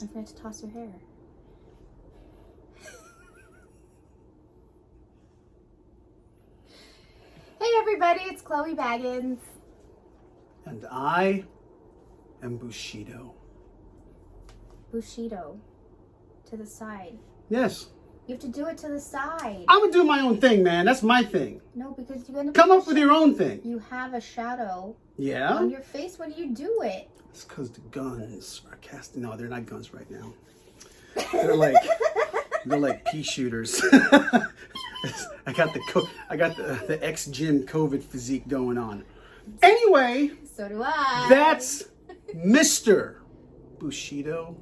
I forgot to toss your hair. Hey everybody, it's Chloe Baggins. And I am Bushido. Bushido. To the side. Yes. You have to do it to the side. I'm gonna do my own thing, man. That's my thing. No, because you end up Come up with your own thing. You have a shadow Yeah? on your face when you do it. It's because the guns are casting. No, they're not guns right now. They're like pea shooters. I got the ex-gym COVID physique going on. Anyway, So do I. that's Mr. Bushido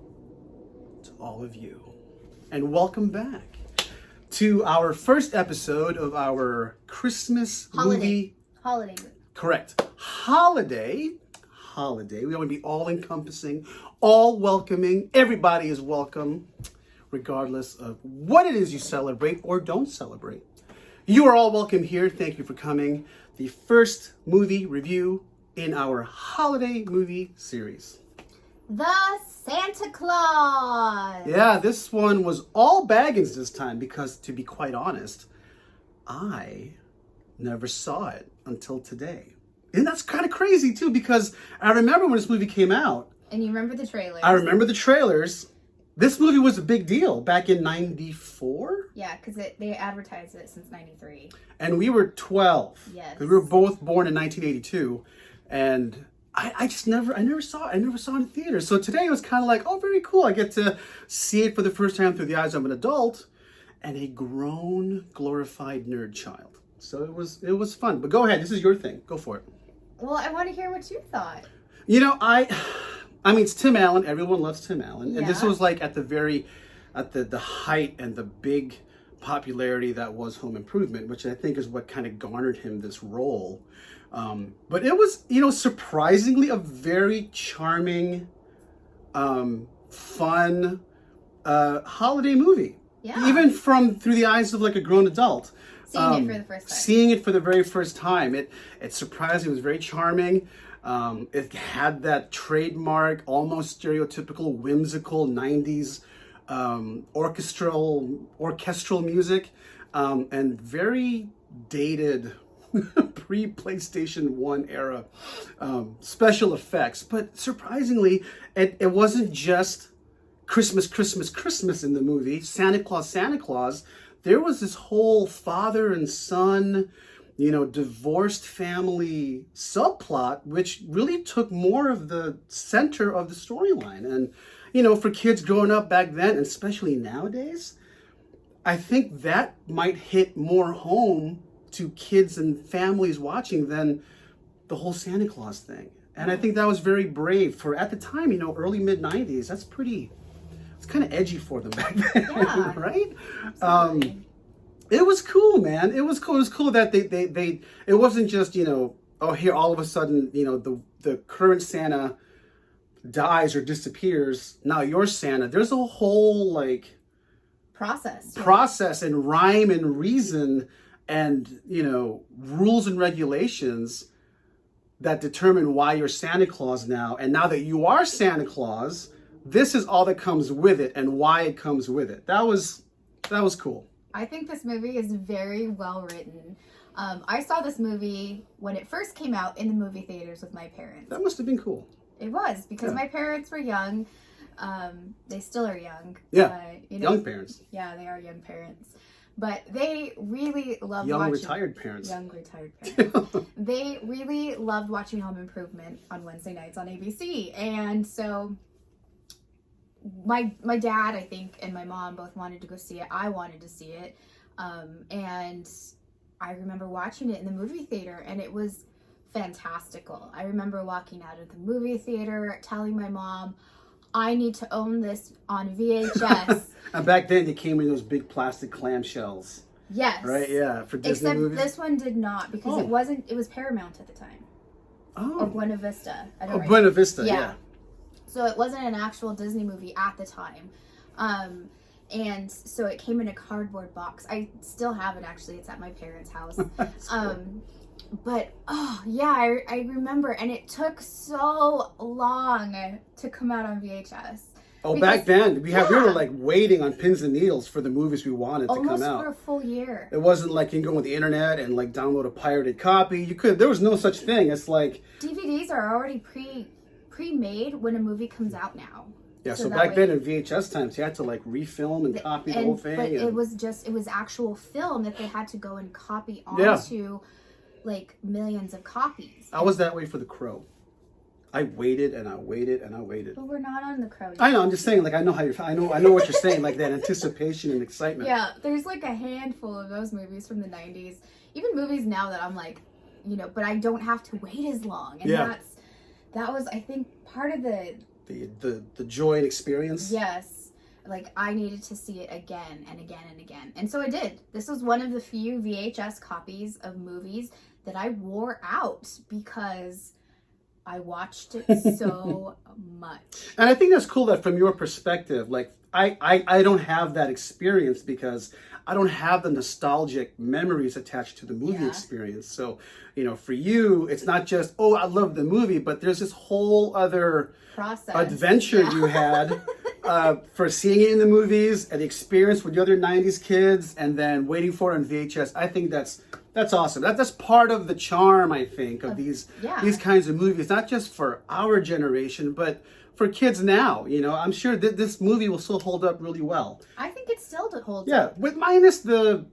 to all of you. And welcome back to our first episode of our Christmas movie. Holiday. Correct. Holiday. We want to be all-encompassing, all-welcoming. Everybody is welcome, regardless of what it is you celebrate or don't celebrate. You are all welcome here. Thank you for coming. The first movie review in our holiday movie series. The Santa Claus. Yeah, this one was all Baggins this time because, to be quite honest, I never saw it until today. And that's kind of crazy, too, because I remember when this movie came out. And you remember the trailers. I remember the trailers. This movie was a big deal back in 94? Yeah, because they advertised it since 93. And we were 12. Yes. Because we were both born in 1982. And I never saw it. I never saw it in theaters. So today it was kind of like, oh, very cool. I get to see it for the first time through the eyes of an adult and a grown, glorified nerd child. So it was fun. But go ahead. This is your thing. Go for it. Well, I want to hear what you thought. You know, I mean, it's Tim Allen. Everyone loves Tim Allen. Yeah. And this was like at the height and the big popularity that was Home Improvement, which I think is what kind of garnered him this role. But it was, surprisingly a very charming, fun holiday movie. Yeah. Even through the eyes of like a grown adult. Seeing it for the first time. Seeing it for the very first time. It surprisingly was very charming. It had that trademark, almost stereotypical, whimsical 90s orchestral music, and very dated pre-PlayStation 1 era special effects. But surprisingly, it wasn't just Christmas in the movie. Santa Claus. There was this whole father and son, divorced family subplot, which really took more of the center of the storyline. And, for kids growing up back then, and especially nowadays, I think that might hit more home to kids and families watching than the whole Santa Claus thing. And I think that was very brave for, at the time, early mid-90s. It's kind of edgy for them back then, Yeah. right? Absolutely. It was cool, man. It was cool. It was cool that they it wasn't just, here all of a sudden, the current Santa dies or disappears. Now you're Santa. There's a whole process and rhyme and reason and, rules and regulations that determine why you're Santa Claus now. And now that you are Santa Claus, this is all that comes with it and why it comes with it. That was cool. I think this movie is very well written. I saw this movie when it first came out in the movie theaters with my parents. That must have been cool. It was, because my parents were young. They still are young. Yeah, young parents. Yeah, they are young parents. But they really loved Young watching... retired parents. Young retired parents. They really loved watching Home Improvement on Wednesday nights on ABC. And so my dad, I think, and my mom both wanted to go see it. I wanted to see it. And I remember watching it in the movie theater, and it was fantastical. I remember walking out of the movie theater, telling my mom, I need to own this on VHS. And back then, they came in those big plastic clamshells. Yes. Right, yeah, for Disney Except movies. this one did not, because it was Paramount at the time. Oh. Or Buena Vista. Buena Vista, yeah. So it wasn't an actual Disney movie at the time. And so it came in a cardboard box. I still have it, actually. It's at my parents' house. Cool. But, oh, yeah, I remember. And it took so long to come out on VHS. Oh, Because- back then we yeah. were like waiting on pins and needles for the movies we wanted to almost come out. for a full year. It wasn't like you can go on the internet and like download a pirated copy. There was no such thing. It's like DVDs are already pre-made when a movie comes out now. yeah. So that back way- then in VHS times, you had to like refilm and copy the whole thing. But and- it was actual film that they had to go and copy Yeah. onto like millions of copies. I was that way for The Crow. I waited and I waited and I waited. But we're not on The Crow yet. I know. I'm just saying. Like I know how you're. I know what you're saying. Like that anticipation and excitement. Yeah, there's like a handful of those movies from the 90s. Even movies now that I'm like, but I don't have to wait as long. And Yeah. that was, I think, part of the The joy and experience. yes. Like I needed to see it again and again and again. And so I did. This was one of the few VHS copies of movies that I wore out because I watched it so much. And I think that's cool that from your perspective, like I don't have that experience because I don't have the nostalgic memories attached to the movie Yeah. experience. So, for you, it's not just, oh, I love the movie, but there's this whole other Process. adventure Yeah. you had for seeing it in the movies and the experience with the other 90s kids and then waiting for it on VHS. I think that's awesome. That's part of the charm, I think, of these kinds of movies, not just for our generation, but for kids now. I'm sure that this movie will still hold up really well. I think it still holds Yeah, up. with minus the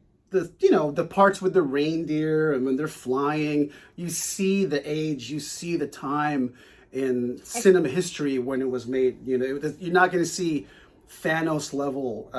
parts with the reindeer and when they're flying, you see the age, you see the time in cinema history when it was made. You're not going to see Thanos level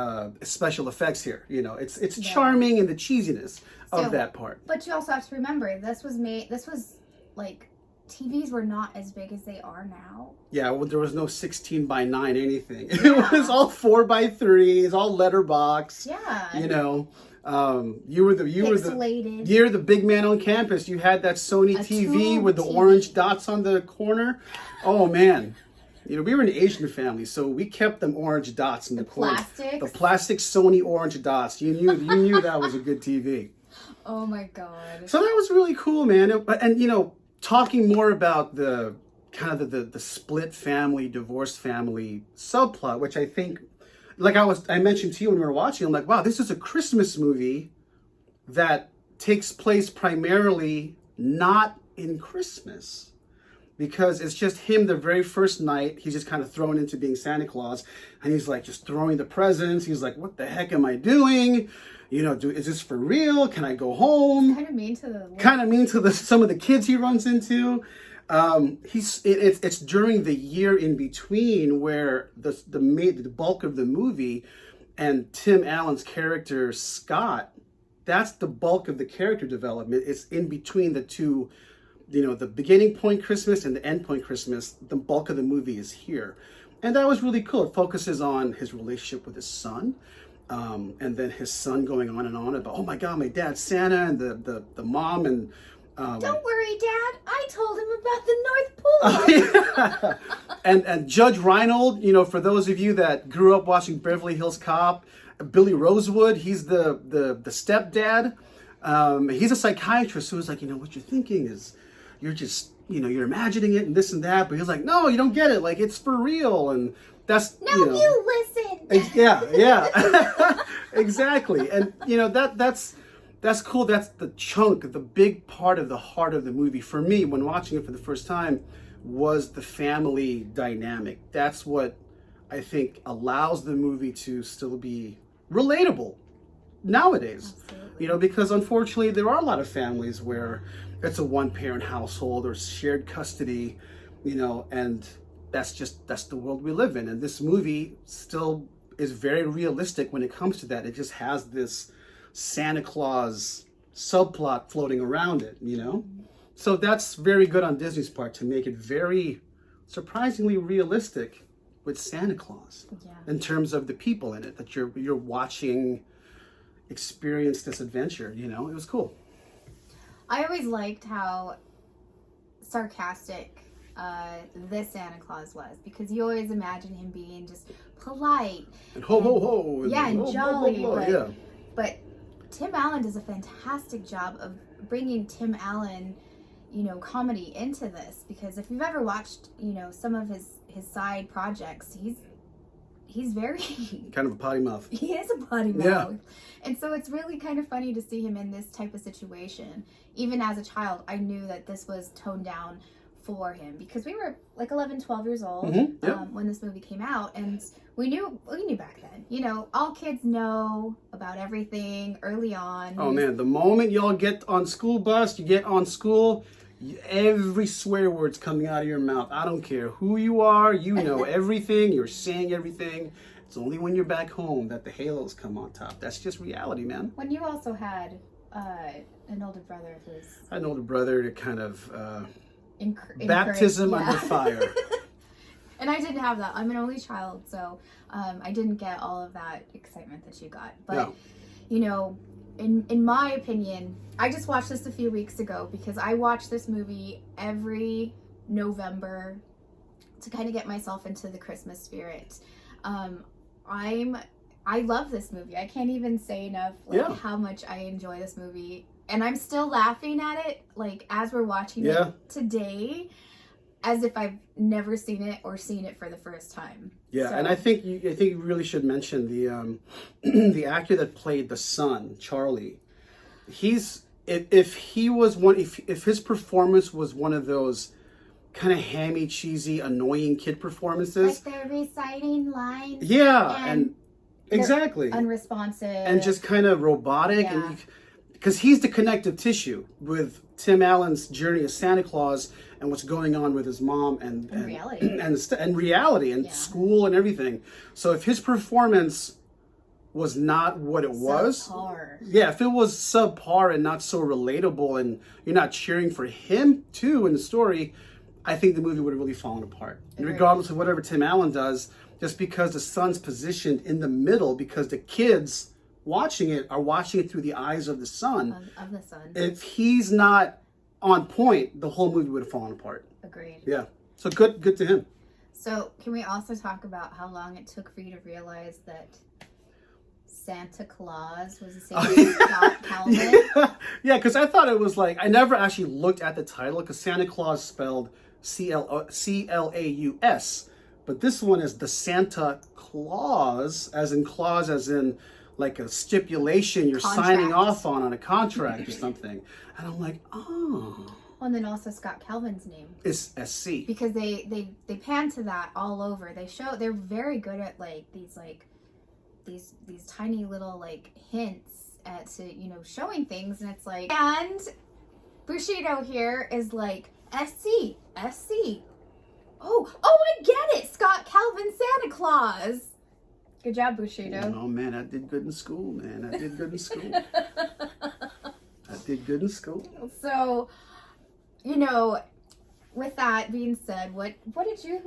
special effects here. It's charming in the cheesiness of that part. But you also have to remember, this was like, TVs were not as big as they are now. Yeah, well, there was no 16:9 anything. It was all 4:3. It's all letterbox. Yeah. You were the Pixelated. you're the big man on campus. You had that Sony TV with the tube TV. orange dots on the corner. Oh man. We were an Asian family, so we kept them orange dots in the corner. Plastics? The plastic Sony orange dots. You knew that was a good TV. Oh my god. So that was really cool, man. And talking more about the kind of the split family, divorced family subplot, which I think, like I mentioned to you when we were watching, I'm like, wow, this is a Christmas movie that takes place primarily not in Christmas. Because it's just him the very first night. He's just kind of thrown into being Santa Claus. And he's like just throwing the presents. He's like, what the heck am I doing? Is this for real? Can I go home? Kind of mean to some of the kids he runs into. It's during the year in between where the bulk of the movie and Tim Allen's character Scott, that's the bulk of the character development. It's in between the two, the beginning point Christmas and the end point Christmas. The bulk of the movie is here, and that was really cool. It focuses on his relationship with his son. And then his son going on and on about, oh my God, my dad's Santa, and the mom and Don't worry, Dad. I told him about the North Pole. and Judge Reinhold. For those of you that grew up watching Beverly Hills Cop, Billy Rosewood, he's the stepdad. He's a psychiatrist who's like, what you're thinking is you're just you're imagining it and this and that, but he's like, no, you don't get it. Like it's for real, and that's you listen. Yeah, exactly. And that's cool. That's the chunk, the big part of the heart of the movie for me when watching it for the first time was the family dynamic. That's what I think allows the movie to still be relatable nowadays. Absolutely. Because unfortunately there are a lot of families where it's a one-parent household or shared custody, and that's the world we live in. And this movie still is very realistic when it comes to that. It just has this Santa Claus subplot floating around it, So that's very good on Disney's part to make it very surprisingly realistic with Santa Claus in terms of the people in it that you're watching experience this adventure. It was cool. I always liked how sarcastic this Santa Claus was, because you always imagine him being just polite and ho ho ho and jolly, blah, blah, blah. But Tim Allen does a fantastic job of bringing Tim Allen comedy into this, because if you've ever watched some of his side projects, he's very kind of a potty mouth. He is a potty mouth. Yeah. And so it's really kind of funny to see him in this type of situation. Even as a child, I knew that this was toned down for him because we were like 11, 12 years old when this movie came out, and we knew back then. You know, all kids know about everything early on. Oh man, the moment y'all get on school bus, you get on school, every swear word's coming out of your mouth. I don't care who you are, you know everything, you're saying everything. It's only when you're back home that the halos come on top. That's just reality, man. When you also had an older brother who's... I had an older brother to kind of... baptism under fire. And I didn't have that. I'm an only child, so I didn't get all of that excitement that you got. But, you know, in my opinion, I just watched this a few weeks ago because I watch this movie every November to kind of get myself into the Christmas spirit. I love this movie. I can't even say enough how much I enjoy this movie. And I'm still laughing at it, like, as we're watching it today, as if I've never seen it or seen it for the first time. Yeah, so. And I think you really should mention the the actor that played the son, Charlie. If his performance was one of those kind of hammy, cheesy, annoying kid performances, like they're reciting lines. Yeah, and exactly unresponsive and just kind of robotic and. Because he's the connective tissue with Tim Allen's journey as Santa Claus and what's going on with his mom and reality and school and everything. So if his performance was not what it was, if it was subpar and not so relatable and you're not cheering for him too in the story, I think the movie would have really fallen apart. And regardless of whatever Tim Allen does, just because the son's positioned in the middle, because the kids watching it through the eyes of the son. If he's not on point, the whole movie would have fallen apart. Agreed. Yeah. So good to him. So can we also talk about how long it took for you to realize that Santa Claus was the same as Scott Calvin? Yeah, because I thought it was like, I never actually looked at the title because Santa Claus spelled Claus, but this one is the Santa Claus, as in like a stipulation you're signing off on a contract or something. And I'm like, oh. Well, and then also Scott Calvin's name is SC. Because they pan to that all over. They're very good at these tiny little hints at showing things, and it's like, and Bushido here is like SC. Oh, I get it. Scott Calvin, Santa Claus. Good job, Bushido. Oh, man, I did good in school, man. I did good in school. So, with that being said, what would you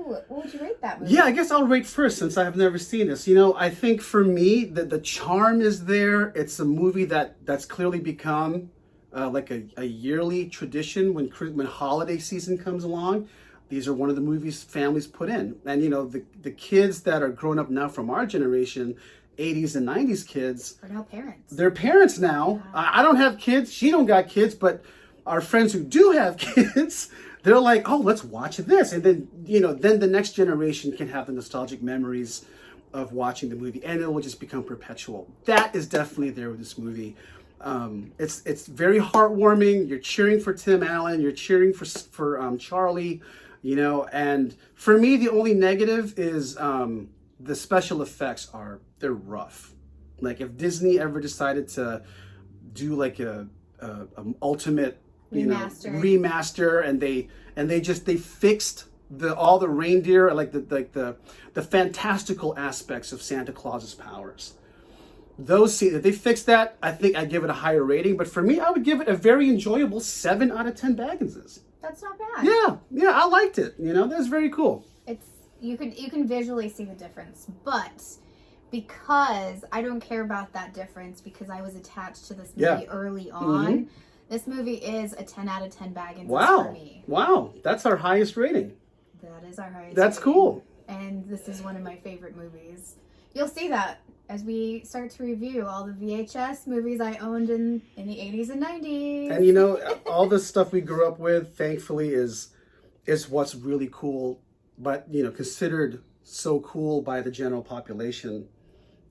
rate that movie? Yeah, I guess I'll rate first since I have never seen this. I think for me, the charm is there. It's a movie that's clearly become like a yearly tradition when holiday season comes along. These are one of the movies families put in. And, the kids that are growing up now from our generation, 80s and 90s kids. Are now parents. They're parents now. Yeah. I don't have kids. She don't got kids. But our friends who do have kids, they're like, oh, let's watch this. And then, then the next generation can have the nostalgic memories of watching the movie. And it will just become perpetual. That is definitely there with this movie. It's very heartwarming. You're cheering for Tim Allen. You're cheering for Charlie. And for me, the only negative is the special effects they're rough. Like if Disney ever decided to do like a ultimate remaster and they fixed all the reindeer, like the fantastical aspects of Santa Claus's powers. If they fixed that, I think I'd give it a higher rating. But for me, I would give it a very enjoyable 7 out of 10 Bagginses. That's not bad. Yeah, I liked it. That's very cool. You can visually see the difference, but because I don't care about that difference because I was attached to this movie early on, this movie is a 10 out of 10 Baggins for me. Wow, that's our highest rating. That is our highest. That's rating. Cool. And this is one of my favorite movies. You'll see that as we start to review all the VHS movies I owned in the 80s and 90s. And all the stuff we grew up with, thankfully, is what's really cool, but considered so cool by the general population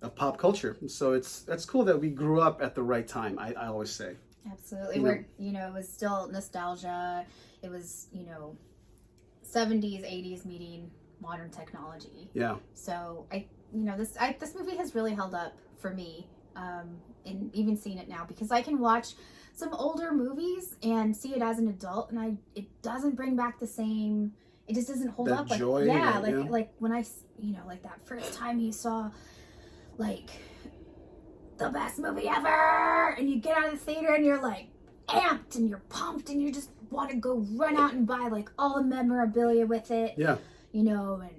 of pop culture. So that's cool that we grew up at the right time. I always say. Absolutely. It was still nostalgia. It was, 70s, 80s meeting modern technology. Yeah. So this movie has really held up for me, and even seeing it now, because I can watch some older movies and see it as an adult, and it doesn't bring back the same. It just doesn't hold that up. Joy, like when I, like that first time you saw, like, the best movie ever, and you get out of the theater and you're like amped and you're pumped and you just want to go run out and buy like all the memorabilia with it. Yeah. And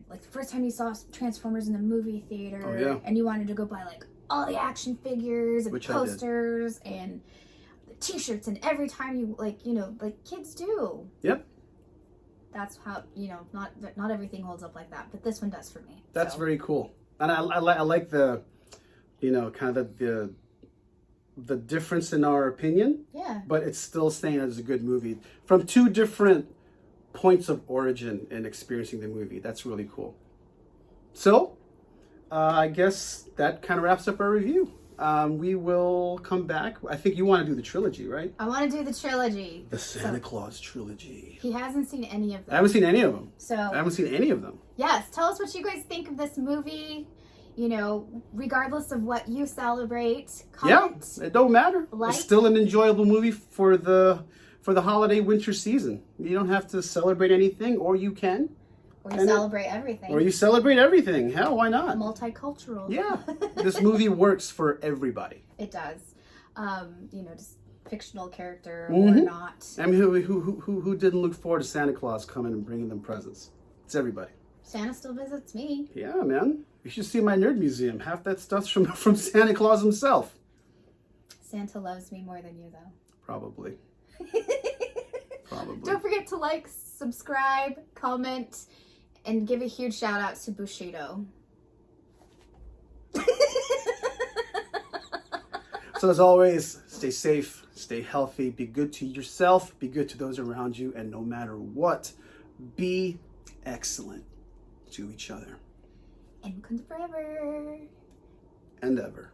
like the first time you saw Transformers in the movie theater, Oh, yeah. and you wanted to go buy like all the action figures and Which posters and the t-shirts, and every time you like kids do. Yep. That's how, not everything holds up like that, but this one does for me. That's very cool. And I like the, kind of the difference in our opinion. Yeah. But it's still staying as a good movie from two different points of origin in experiencing the movie. That's really cool. So, I guess that kind of wraps up our review. We will come back. I think you want to do the trilogy, right? I want to do the trilogy. The Santa Claus trilogy. He hasn't seen any of them. I haven't seen any of them. So I haven't seen any of them. Yes, tell us what you guys think of this movie. Regardless of what you celebrate, comment. Yeah, it don't matter. Like. It's still an enjoyable movie for the holiday winter season. You don't have to celebrate anything, or you can. Or you celebrate everything. Or you celebrate everything. Hell, why not? Multicultural. Yeah, this movie works for everybody. It does. Just fictional character or not. I mean, who didn't look forward to Santa Claus coming and bringing them presents? It's everybody. Santa still visits me. Yeah, man. You should see my nerd museum. Half that stuff's from Santa Claus himself. Santa loves me more than you, though. Probably. Probably. Don't forget to like, subscribe, comment, and give a huge shout out to Bushido. So as always, stay safe, stay healthy, be good to yourself, be good to those around you, and no matter what, be excellent to each other. And forever. And ever.